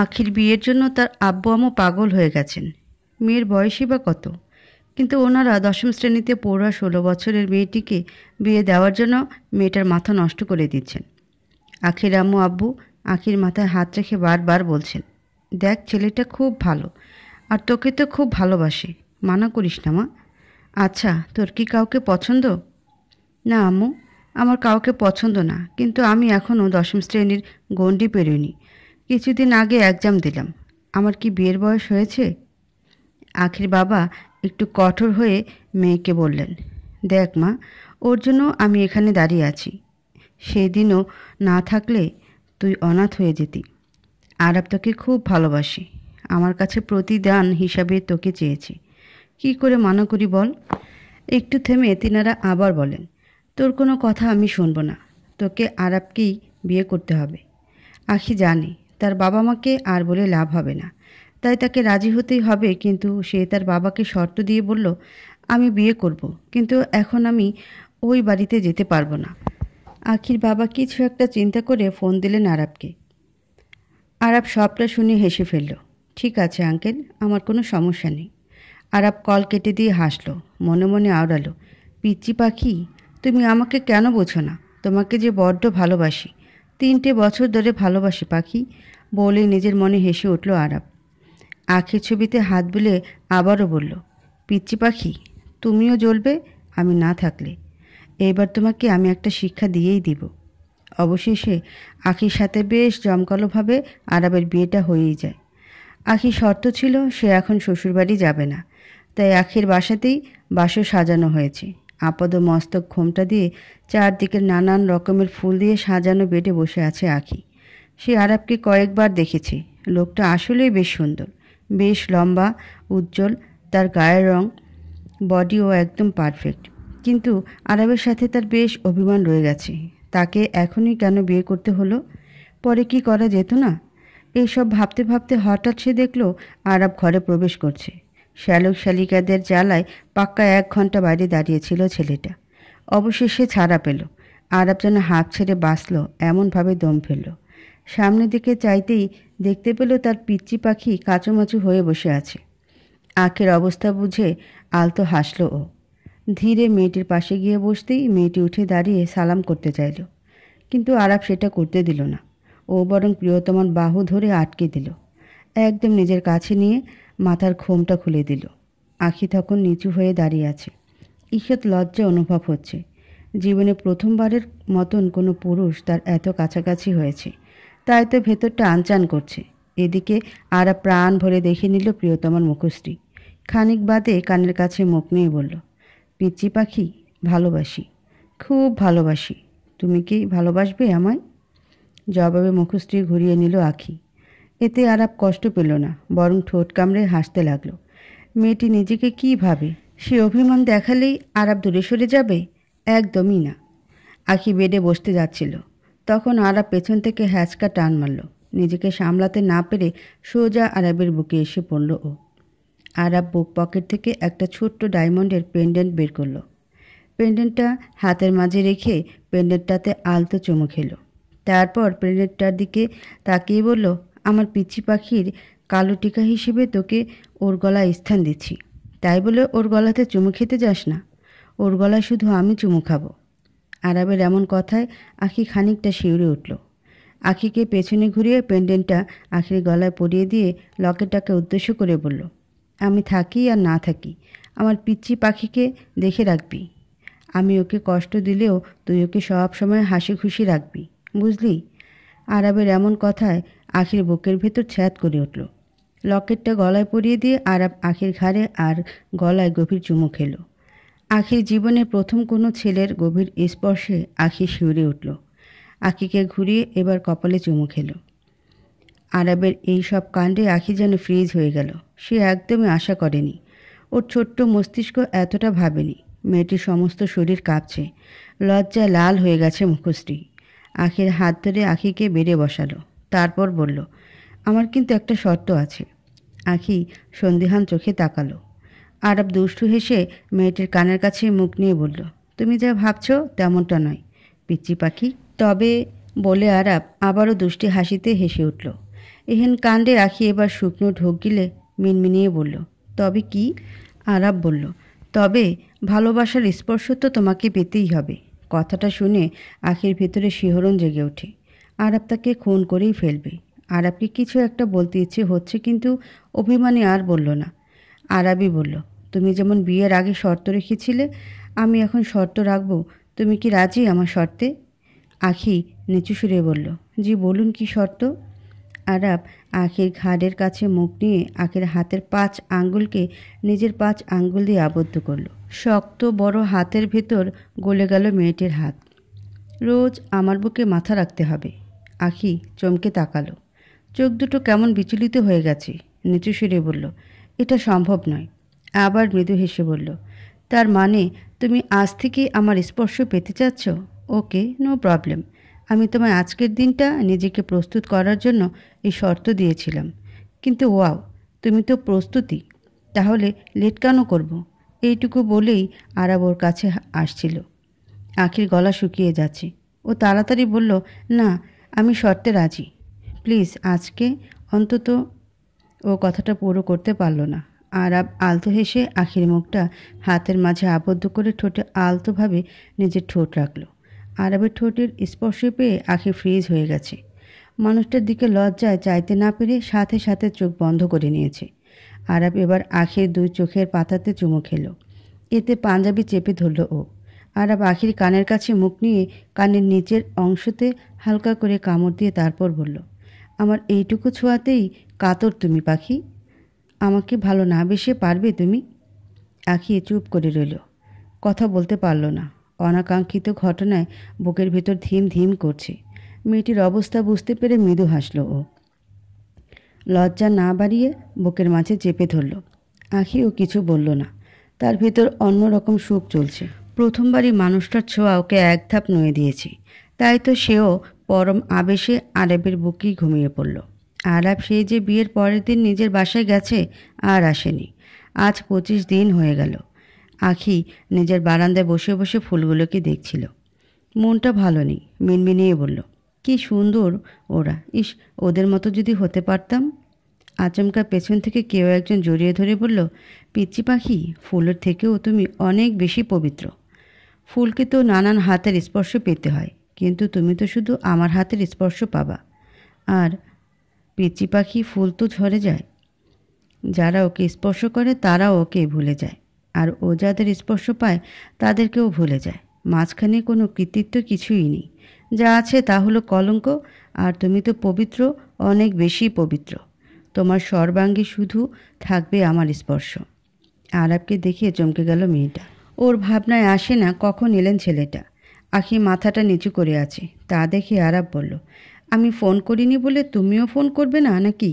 আখির বিয়ের জন্য তার আব্বু আম্মু পাগল হয়ে গেছেন। মেয়ের বয়সই বা কত, কিন্তু ওনারা দশম শ্রেণীতে পড়ুয়া 16 বছরের মেয়েটিকে বিয়ে দেওয়ার জন্য মেয়েটার মাথা নষ্ট করে দিচ্ছেন। আখির আম্মু আব্বু আখির মাথায় হাত রেখে বারবার বলছেন, দেখ ছেলেটা খুব ভালো, আর তোকে তো খুব ভালোবাসে, মানা করিস না মা। আচ্ছা, তোর কি কাউকে পছন্দ? না আম্মু, আমার কাউকে পছন্দ না, কিন্তু আমি এখনও দশম শ্রেণীর গণ্ডি পেরোইনি। কিছুদিন আগে এক্সাম দিলাম। আমার কি বিয়ের বয়স হয়েছে? আখির বাবা একটু কঠোর হয়ে মেয়েকে বললেন, দেখ মা, ওর জন্য আমি এখানে দাঁড়িয়ে আছি। সেদিনও না থাকলে তুই অনাথ হয়ে যেতি। আরব তোকে খুব ভালোবাসি, আমার কাছে প্রতিদান হিসাবে তোকে চেয়েছি। কি করে মানা করি বল? একটু থেমে তিনারা আবার বলেন, তোর কোনো কথা আমি শুনবো না, তোকে আরবকেই বিয়ে করতে হবে। আখি জানে তার বাবা মাকে আর বলে লাভ হবে না, তাই তাকে রাজি হতেই হবে। কিন্তু সে তার বাবাকে শর্ত দিয়ে বলল, আমি বিয়ে করব, কিন্তু এখন আমি ওই বাড়িতে যেতে পারবো না। আখির বাবা কিছু একটা চিন্তা করে ফোন দিলেন আরবকে। আরব সবটা শুনে হেসে ফেলল। ঠিক আছে আঙ্কেল, আমার কোনো সমস্যা নেই। আরব কল কেটে দিয়ে হাসলো, মনে মনে আওড়ালো, পিচ্চি পাখি, তুমি আমাকে কেন বোঝো না? তোমাকে যে বড্ড ভালোবাসি, 3টে বছর ধরে ভালোবাসি পাখি, বলে নিজের মনে হেসে উঠল আরব। আখির ছবিতে হাত বুলে আবারও বলল, পিচ্চি পাখি, তুমিও জ্বলবে আমি না থাকলে। এবার তোমাকে আমি একটা শিক্ষা দিয়েই দিব। অবশেষে আখির সাথে বেশ জমকালোভাবে আরবের বিয়েটা হয়েই যায়। আখির শর্ত ছিল সে এখন শ্বশুরবাড়ি যাবে না, তাই আখির বাসাতেই বাসর সাজানো হয়েছে। আপদ মস্তক ঘোমটা দিয়ে চারদিকের নানান রকমের ফুল দিয়ে সাজানো বেডে বসে আছে আখি। সে আরবকে কয়েকবার দেখেছে। লোকটা আসলেই বেশ সুন্দর, বেশ লম্বা, উজ্জ্বল, তার গায়ের রং, বডিও একদম পারফেক্ট। কিন্তু আরবের সাথে তার বেশ অভিমান রয়ে গেছে। তাকে এখনই কেন বিয়ে করতে হলো? পরে কি করা যেত না? এইসব ভাবতে ভাবতে হঠাৎ সে দেখল আরব ঘরে প্রবেশ করছে। শ্যালক শালিকাদের জ্বালায় পাক্কা 1 ঘন্টা বাইরে দাঁড়িয়েছিল ছেলেটা। অবশেষে ছাড়া পেল। আরব যেন হাঁপ ছেড়ে বাঁচল এমনভাবে দম ফেলল। সামনের দিকে চাইতেই দেখতে পেল তার পিচ্চি পাখি কাঁচুমাচু হয়ে বসে আছে। আখের অবস্থা বুঝে আলতো হাসল ও। ধীরে মেয়েটির পাশে গিয়ে বসতেই মেয়েটি উঠে দাঁড়িয়ে সালাম করতে চাইল, কিন্তু আরব সেটা করতে দিল না। ও বরং প্রিয়তমার বাহু ধরে আটকে দিল, একদম নিজের কাছে নিয়ে মাথার ঘোমটা খুলে দিল। আখি তখন নিচু হয়ে দাঁড়িয়ে আছে। ঈষৎ লজ্জা অনুভব হচ্ছে। জীবনে প্রথমবারের মতন কোনো পুরুষ তার এত কাছাকাছি হয়েছে, তাই তো ভেতরটা আনচান করছে। এদিকে আরব প্রাণ ভরে দেখে নিল প্রিয়তমার মুখশ্রী। খানিক বাদে কানের কাছে মুখ নিয়ে বলল, পিচ্চি পাখি, ভালোবাসি, খুব ভালোবাসি। তুমি কি ভালোবাসবে আমায়? জবাবে মুখশ্রী ঘুরিয়ে নিল আখি। এতে আরব কষ্ট পেল না, বরং ঠোঁট কামড়ে হাসতে লাগলো। মেয়েটি নিজেকে কি ভাবে? সে অভিমান দেখালেই আরব দূরে সরে যাবে? একদমই না। আখি বেডে বসতে যাচ্ছিল, তখন আরব পেছন থেকে হ্যাঁচকা টান মারল। নিজেকে সামলাতে না পেরে সোজা আরবের বুকে এসে পড়ল ও। আরব বুক পকেট থেকে একটা ছোট্ট ডায়মন্ডের পেন্ডেন্ট বের করলো। পেন্ডেন্টটা হাতের মাঝে রেখে পেন্ডেন্টটাতে আলতো চুমু খেলো। তারপর পেন্ডেন্টটার দিকে তাকিয়ে বলল, আমার পিচ্চি পাখির কালো টিকা হিসেবে তোকে ওর গলায় স্থান দিচ্ছি। তাই বলে ওর গলাতে চুমু খেতে যাস না। ওর গলায় শুধু আমি চুমু খাবো। আরবের এমন কথায় আখি খানিকটা শিউরে উঠল। আখিকে পেছনে ঘুরিয়ে পেন্ডেন্টটা আখির গলায় পরিয়ে দিয়ে লকেটটাকে উদ্দেশ্য করে বলল, আমি থাকি আর না থাকি, আমার পিচ্চি পাখিকে দেখে রাখবি। আমি ওকে কষ্ট দিলেও তুই ওকে সব সময় হাসি খুশি রাখবি, বুঝলি? আরবের এমন কথায় আখির বুকের ভেতর ছ্যাদ করে উঠল। লকেটটা গলায় পরিয়ে দিয়ে আরব আখির ঘাড়ে আর গলায় গভীর চুমু খেল। আখির জীবনে প্রথম কোনো ছেলের গভীর স্পর্শে আখি শিউরে উঠল। আখিকে ঘুরিয়ে এবার কপালে চুমু খেল। আরবের এই সব কাণ্ডে আখি যেন ফ্রিজ হয়ে গেল। সে একদমই আশা করেনি। ওর ছোট্ট মস্তিষ্ক এতটা ভাবেনি। মেয়েটির সমস্ত শরীর কাঁপছে, লজ্জায় লাল হয়ে গেছে মুখশ্রী। আখির হাত ধরে আখিকে বেড়ে বসালো, তারপর বলল, আমার কিন্তু একটা শর্ত আছে। আখি সন্দিহান চোখে তাকালো। আরব দুষ্টু হেসে মেয়েটির কানের কাছে মুখ নিয়ে বলল, তুমি যা ভাবছো তেমনটা নয় পিচ্চি পাখি। তবে বলে আরব আবারও দুষ্টি হাসিতে হেসে উঠল। এহেন কাণ্ডে আখি এবার শুকনো ঢোক গিলে মিনমিনিয়ে বলল, তবে কি? আরাব বলল, তবে ভালোবাসার স্পর্শ তো তোমাকে পেতেই হবে। কথাটা শুনে আখির ভেতরে শিহরণ জেগে ওঠে। আরাব তাকে খুন করেই ফেলবে। আরাবকে কিছু একটা বলতে ইচ্ছে হচ্ছে, কিন্তু অভিমানী আর বলল না। আরাবই বলল, তুমি যেমন বিয়ের আগে শর্ত রেখেছিলে, আমি এখন শর্ত রাখবো। তুমি কি রাজি আমার শর্তে? আখি নিচু সুরে বলল, জি বলুন, কি শর্ত? আরাব আখির ঘাড়ের কাছে মুখ নিয়ে আখির হাতের 5 আঙ্গুলকে নিজের 5 আঙ্গুল দিয়ে আবদ্ধ করল। শক্ত বড় হাতের ভেতর গলে গেল মেয়েটির হাত। রোজ আমার বুকে মাথা রাখতে হবে। আখি চমকে তাকালো। চোখ দুটো কেমন বিচলিত হয়ে গেছে। নিচু সুরে বলল, এটা সম্ভব নয়। আবার মৃদু হেসে বলল, তার মানে তুমি আজ থেকে আমার স্পর্শ পেতে চাচ্ছ? ওকে, নো প্রবলেম। আমি তোমায় আজকের দিনটা নিজেকে প্রস্তুত করার জন্য এই শর্ত দিয়েছিলাম। কিন্তু ওয়াও, তুমি তো প্রস্তুতি। তাহলে লেট কেন করব? এইটুকু বলেই আরাব ওর কাছে আসছিল। আখির গলা শুকিয়ে যাচ্ছে। ও তাড়াতাড়ি বলল, না, আমি শর্তে রাজি। প্লিজ আজকে অন্তত। ও কথাটা পুরো করতে পারল না। আরাব আলতো হেসে আখির মুখটা হাতের মাঝে আবদ্ধ করে ঠোঁটে আলতোভাবে নিজের ঠোঁট রাখল। আরাবের ঠোঁটের স্পর্শ পেয়ে আখি ফ্রিজ হয়ে গেছে। মানুষটার দিকে লজ্জায় চাইতে না পেরে সাথে সাথে চোখ বন্ধ করে নিয়েছে। আরাব এবার আখির 2 চোখের পাতাতে চুমু খেল। এতে পাঞ্জাবি চেপে ধরল ও। আরাব আখির কানের কাছে মুখ নিয়ে কানের নিচের অংশতে হালকা করে কামড় দিয়ে তারপর বলল, আমার এইটুকু ছোঁয়াতেই কাতর তুমি পাখি? আমাকে ভালো না বেশে পারবে তুমি? আখি চুপ করে রইল, কথা বলতে পারল না। অনাকাঙ্ক্ষিত ঘটনায় বুকের ভেতর ধিম ধিম করছে। মেয়েটির অবস্থা বুঝতে পেরে মৃদু হাসল ও। লজ্জা না বাড়িয়ে বুকের মাঝে চেপে ধরল। আখিও কিছু বলল না। তার ভেতর অন্যরকম সুখ চলছে। প্রথমবারই মানুষটার ছোঁয়া ওকে এক ধাপ নুয়ে দিয়েছে। তাই তো সেও পরম আবেশে আরাবের বুকেই ঘুমিয়ে পড়ল। আরাব সেই যে বিয়ের পরের দিন নিজের বাসায় গেছে আর আসেনি। আজ 25 দিন হয়ে গেল। আখি নিজের বারান্দায় বসে বসে ফুলগুলোকে দেখছিল। মনটা ভালো নেই। মিনমিনিয়ে বলল, কি সুন্দর ওরা, ইস ওদের মতো যদি হতে পারতাম। আচমকা পেছন থেকে কেউ একজন জড়িয়ে ধরে বলল, পিচ্চি পাখি, ফুলের থেকেও তুমি অনেক বেশি পবিত্র। ফুলকে তো নানান হাতের স্পর্শ পেতে হয়, কিন্তু তুমি তো শুধু আমার হাতের স্পর্শ পাবা। আর পিচ্চি পাখি, ফুল তো ঝরে যায়। যারা ওকে স্পর্শ করে তারাও ওকে ভুলে যায়, আর ও যাদের স্পর্শ পায় তাদেরকেও ভুলে যায়। মাঝখানে কোনো কৃতিত্ব কিছুই নেই। যা আছে তা হলো কলঙ্ক। আর তুমি তো পবিত্র, অনেক বেশি পবিত্র। তোমার সর্বাঙ্গে শুধু থাকবে আমার স্পর্শ। আরাবকে দেখে চমকে গেল মেয়েটা। ওর ভাবনায় আসে না কখন এলেন ছেলেটা। আখি মাথাটা নিচু করে আছে। তা দেখে আরাব বলল, আমি ফোন করিনি বলে তুমিও ফোন করবে না নাকি?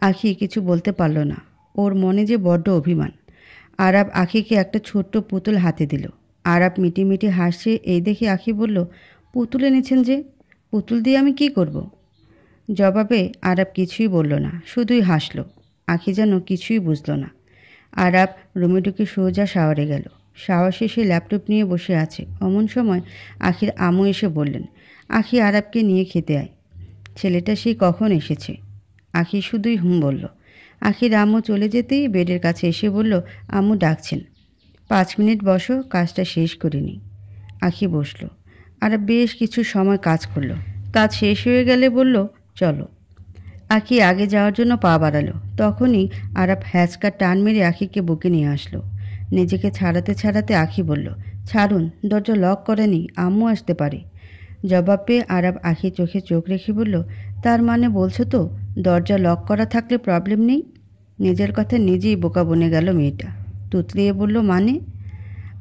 আখি কিছু বলতে পারল না। ওর মনে যে বড্ড অভিমান। আরাব আখিকে একটা ছোট্ট পুতুল হাতে দিল। আরাব মিটিমিটি হাসছে। এই দেখে আখি বলল, পুতুল এনেছেন যে, পুতুল দিয়ে আমি কি করব? জবাবে আরাব কিছুই বলল না, শুধুই হাসল। আখি যেন কিছুই বুঝল না। আরাব রুমে ঢুকে সোজা শাওয়ারে গেল। শাওয়ার শেষে ল্যাপটপ নিয়ে বসে আছে। অমন সময় আখির আম্মু এসে বললেন, আখি আরাবকে নিয়ে খেতে আয়। ছেলেটা সেই কখন এসেছে? আখি শুধুই হুম বলল। আখির আম্মু চলে যেতেই বেডের কাছে এসে বলল, আম্মু ডাকছেন। 5 মিনিট বসো, কাজটা শেষ করে নিই। আখি বসল। আরাব বেশ কিছু সময় কাজ করলো। কাজ শেষ হয়ে গেলে বলল, চলো। আখি আগে যাওয়ার জন্য পা বাড়ালো। তখনই আরাব হ্যাচকা টান মেরে আখিকে বুকে নিয়ে আসলো। নিজেকে ছাড়াতে ছাড়াতে আখি বলল, ছাড়ুন, দরজা লক করেনি, আম্মু আসতে পারে। জবাব পেয়ে আরাব আখির চোখে চোখ রেখে বলল, তার মানে বলছো তো দরজা লক করা থাকলে প্রবলেম নেই? নিজের কথা নিজেই বোকা বনে গেল মেয়েটা। তুতলিয়ে বলল, মানে?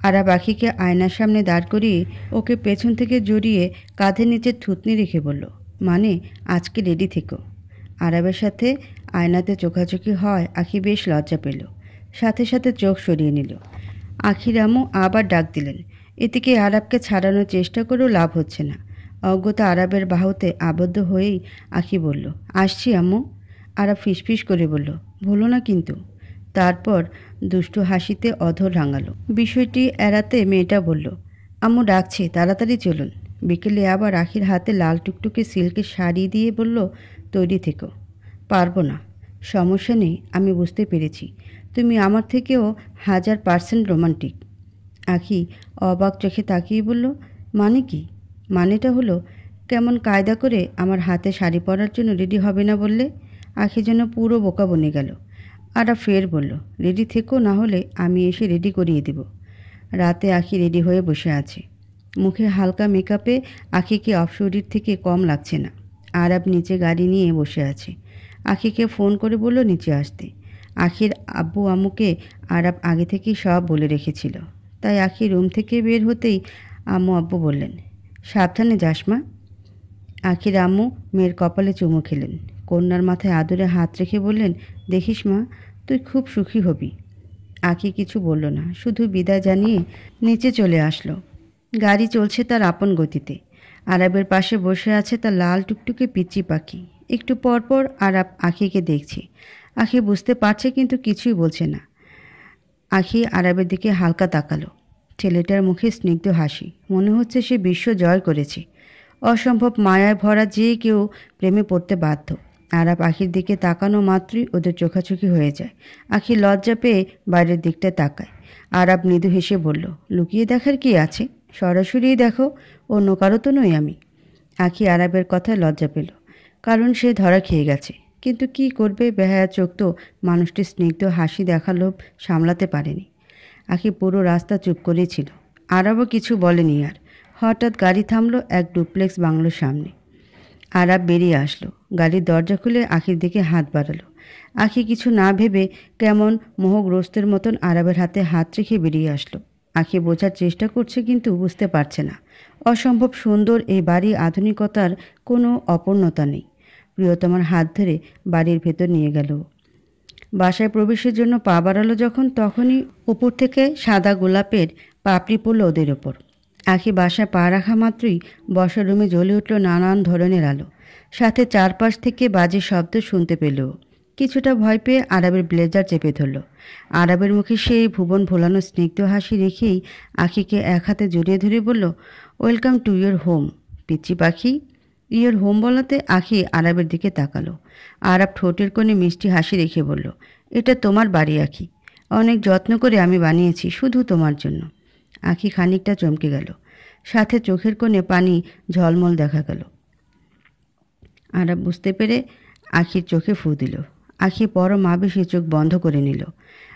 আরাব আখিকে আয়নার সামনে দাঁড় করিয়ে ওকে পেছন থেকে জড়িয়ে কাঁধের নিচে থুতনি রেখে বলল, মানে আজকে রেডি থেকো। আরাবের সাথে আয়নাতে চোখাচোখি হয় আখি বেশ লজ্জা পেল। সাথে সাথে চোখ সরিয়ে নিল। আখির আম্মু আবার ডাক দিলেন। এদিকে আরাবকে ছাড়ানোর চেষ্টা করেও লাভ হচ্ছে না। অজ্ঞতা আরাবের বাহুতে আবদ্ধ হয়েই আখি বলল, আসছি আম্মু। আরাব ফিসফিস করে বলল, ভুলো না কিন্তু। তারপর দুষ্টু হাসিতে অধর রাঙালো। বিষয়টি এড়াতে মেয়েটা বলল, আম্মু ডাকছে, তাড়াতাড়ি চলুন। বিকেলে আবার আখির হাতে লাল টুকটুকে সিল্কের শাড়ি দিয়ে বলল, তৈরি থেকো। পারবো না। সমস্যা নেই, আমি বুঝতে পেরেছি। তুমি আমার থেকেও 1000% রোমান্টিক। আখি অবাক চোখে তাকিয়ে বলল, মানে কি? মানেটা হলো, কেমন কায়দা করে আমার হাতে শাড়ি পরার জন্য রেডি হবে না বললে? আখি যেন পুরো বোকা বনে গেল। আরা ফের বলল, রেডি থেকো, না হলে আমি এসে রেডি করিয়ে দেব। রাতে আখি রেডি হয়ে বসে আছে। মুখে হালকা মেকআপে আখিকে অফশরীর থেকে কম লাগছে না। আরাব নিচে গাড়ি নিয়ে বসে আছে। আখিকে ফোন করে বলল নিচে আসতে। আখির আব্বু আম্মুকে আরাব আগে থেকেই সব বলে রেখেছিল। তাই আখি রুম থেকে বের হতেই আম্মু আব্বু বললেন, সাবধানে যাস মা। আখির আম্মু মেয়ের কপালে চুমু খেলেন। কন্যার মাথায় আদরে হাত রেখে বললেন, দেখিস মা, তুই খুব সুখী হবি। আখি কিছু বলল না, শুধু বিদায় জানিয়ে নিচে চলে আসলো। গাড়ি চলছে তার আপন গতিতে। আরাবের পাশে বসে আছে তার লাল টুকটুকে পিচ্চি পাখি। একটু পরপর আরাব আখিকে দেখছে। আখি বুঝতে পারছে কিন্তু কিছুই বলছে না। আখি আরাবের দিকে হালকা তাকালো। ছেলেটার মুখে স্নিগ্ধ হাসি। মনে হচ্ছে সে বিশ্ব জয় করেছে। অসম্ভব মায়ায় ভরা যে কেউ প্রেমে পড়তে বাধ্য। আরাব আখির দিকে তাকানো মাত্রই ওদের চোখাচোখি হয়ে যায়। আখি লজ্জা পেয়ে বাইরের দিকটা তাকায়। আরাব মৃদু হেসে বলল, লুকিয়ে দেখার কি আছে? সরাসরি দেখো, অন্য কারো তো নই আমি। আখি আরাবের কথায় লজ্জা পেল, কারণ সে ধরা খেয়ে গেছে। কিন্তু কি করবে, বেহায়া চোখ তো মানুষটির স্নিগ্ধ হাসি দেখার লোভ সামলাতে পারেনি। আখি পুরো রাস্তা চুপ করেই ছিল। আরাবও কিছু বলেনি আর। হঠাৎ গাড়ি থামলো এক ডুপ্লেক্স বাংলোর সামনে। আরাব বেরিয়ে আসলো। গাড়ির দরজা খুলে আখির দিকে হাত বাড়ালো। আখি কিছু না ভেবে কেমন মোহগ্রস্তের মতন আরাবের হাতে হাত রেখে বেরিয়ে আসলো। আখি বোঝার চেষ্টা করছে কিন্তু বুঝতে পারছে না। অসম্ভব সুন্দর এই বাড়ি, আধুনিকতার কোনো অপূর্ণতা নেই। প্রিয়তমার হাত ধরে বাড়ির ভেতর নিয়ে গেল। বাসায় প্রবেশের জন্য পা বাড়ালো যখন, তখনই উপর থেকে সাদা গোলাপের পাপড়ি পড়ল ওদের ওপর। আখি বাসায় পা রাখা মাত্রই বসার রুমে জ্বলে উঠল নানান ধরনের আলো। সাথে চারপাশ থেকে বাজে শব্দ শুনতে পেল। কিছুটা ভয় পেয়ে আরাবের ব্লেজার চেপে ধরল। আরাবের মুখে সেই ভুবন ভোলানো স্নিগ্ধ হাসি রেখেই আখিকে এক হাতে জড়িয়ে ধরে বলল, ওয়েলকাম টু ইয়োর হোম পিচ্চি পাখি। ইয়োর হোম বলাতে আখি আরাবের দিকে তাকালো। আরাব ঠোঁটের কোণে মিষ্টি হাসি রেখে বলল, এটা তোমার বাড়ি আখি। অনেক যত্ন করে আমি বানিয়েছি শুধু তোমার জন্য। আখি খানিকটা চমকে গেল। সাথে চোখের কোণে পানি ঝলমল দেখা গেল। আরাব বুঝতে পেরে আখির চোখে ফু দিল। আখি পরম আবেশে চোখ বন্ধ করে নিল।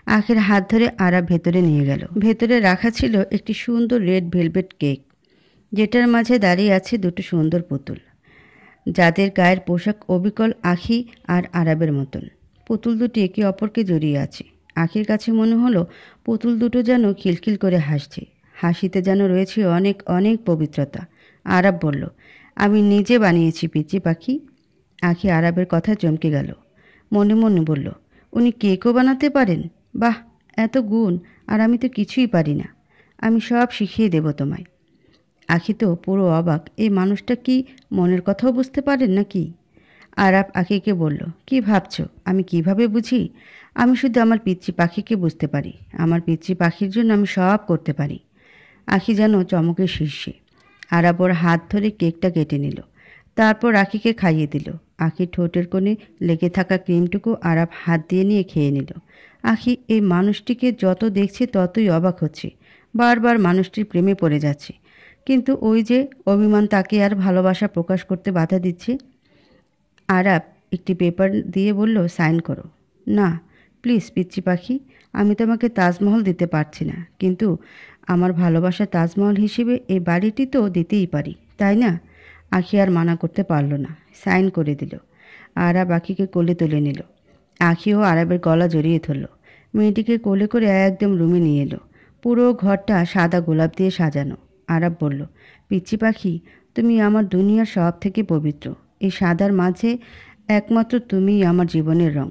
আখির হাত ধরে আরাব ভেতরে নিয়ে গেল। ভেতরে রাখা ছিল একটি সুন্দর রেড ভেলভেট কেক, যেটার মাঝে দাঁড়িয়ে আছে দুটো সুন্দর পুতুল, যাদের গায়ের পোশাক অবিকল আখি আর আরাবের মতন। পুতুল দুটি একে অপরকে জড়িয়ে আছে। আখির কাছে মনে হলো পুতুল দুটো যেন খিলখিল করে হাসছে। হাসিতে যেন রয়েছে অনেক অনেক পবিত্রতা। আরাব বলল, আমি নিজে বানিয়েছি পিচ্চি পাখি। আখি আরাবের কথা চমকে গেল। মনে মনে বলল, উনি কেকও বানাতে পারেন? বাহ, এত গুণ! আর আমি তো কিছুই পারি না। আমি সব শিখিয়ে দেব তোমায়। আখি তো পুরো অবাক। এই মানুষটা কি মনের কথাও বুঝতে পারেন নাকি? আরাব আখিকে বলল, কি ভাবছো আমি কিভাবে বুঝি? আমি শুধু আমার পিচ্চি পাখিকে বুঝতে পারি। আমার পিচ্চি পাখির জন্য আমি সব করতে পারি। আখি যেন চমকের শীর্ষে। আরাব ওর হাত ধরে কেকটা কেটে নিল। তারপর আখিকে খাইয়ে দিল। আখির ঠোঁটের কোণে লেগে থাকা ক্রিমটুকু আরাব হাত দিয়ে নিয়ে খেয়ে নিল। আখি এই মানুষটিকে যত দেখছে ততই অবাক হচ্ছে। বারবার মানুষটির প্রেমে পড়ে যাচ্ছে। কিন্তু ওই যে অভিমান তাকে আর ভালোবাসা প্রকাশ করতে বাধা দিচ্ছে। আরাব একটি পেপার দিয়ে বলল, সাইন করো। না প্লিজ পিচ্চি পাখি, আমি তোমাকে তাজমহল দিতে পারছি না, কিন্তু আমার ভালোবাসা তাজমহল হিসেবে এই বাড়িটি তো দিতেই পারি, তাই না? আখি আর মানা করতে পারল না, সাইন করে দিল। আরাব আখিকে কোলে তুলে নিল। আখিও আরাবের গলা জড়িয়ে ধরল। মেয়েটিকে কোলে করে একদম রুমে নিয়ে এলো। পুরো ঘরটা সাদা গোলাপ দিয়ে সাজানো। আরাব বলল, পিচ্চি পাখি, তুমি আমার দুনিয়ার সব থেকে পবিত্র। এই সাদার মাঝে একমাত্র তুমিই আমার জীবনের রং।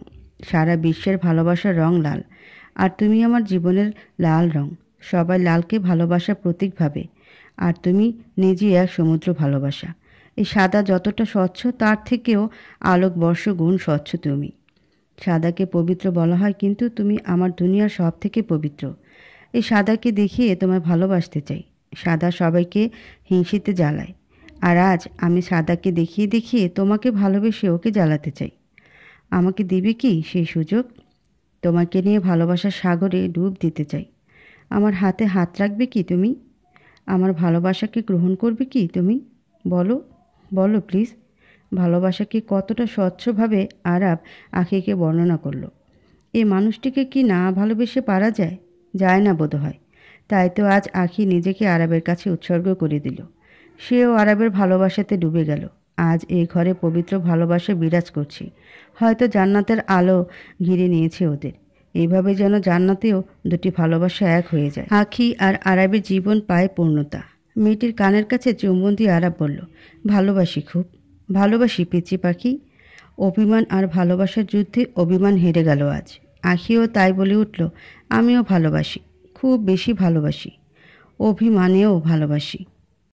সারা বিশ্বের ভালোবাসার রং লাল, আর তুমি আমার জীবনের লাল রং। সবাই লালকে ভালোবাসার প্রতীক ভাবে, আর তুমি নিজেই এক সমুদ্র ভালোবাসা। এই সাদা যতটা স্বচ্ছ তার থেকেও আলোকবর্ষ গুণ স্বচ্ছ তুমি। সাদাকে পবিত্র বলা হয়, কিন্তু তুমি আমার দুনিয়ার সব থেকে পবিত্র। এই সাদাকে দেখিয়ে তোমায় ভালোবাসতে চাই। সাদা সবাইকে হিংসিতে জ্বালায়, আর আজ আমি সাদাকে দেখিয়ে দেখিয়ে তোমাকে ভালোবেসে ওকে জ্বালাতে চাই। আমাকে দিবে কি সেই সুযোগ? তোমাকে নিয়ে ভালোবাসার সাগরে ডুব দিতে চাই। আমার হাতে হাত রাখবে কি তুমি? আমার ভালোবাসাকে গ্রহণ করবে কি তুমি? বলো, বলো প্লিজ। ভালোবাসাকে কতটা স্বচ্ছভাবে আরাব আখিকে বর্ণনা করলো। এই মানুষটিকে কি না ভালোবেসে পারা যায়? যায় না বোধহয়। তাই তো আজ আখি নিজেকে আরাবের কাছে উৎসর্গ করে দিল। সেও আরাবের ভালোবাসাতে ডুবে গেল। আজ এই ঘরে পবিত্র ভালোবাসা বিরাজ করছে। হয়তো জান্নাতের আলো ঘিরে নিয়েছে ওদের। এইভাবে যেন জান্নাতেও দুটি ভালোবাসা এক হয়ে যায়। আখি আর আরাবের জীবন পায় পূর্ণতা। মেয়েটির কানের কাছে চুম্বন দিয়ে আরাব বলল, ভালোবাসি খুব, ভালোবাসি পিচি পাখি। অভিমান আর ভালোবাসার যুদ্ধে অভিমান হেরে গেল আজ। আখিও তাই বলে উঠল, আমিও ভালোবাসি, খুব বেশি ভালোবাসি, অভিমানেও ভালোবাসি।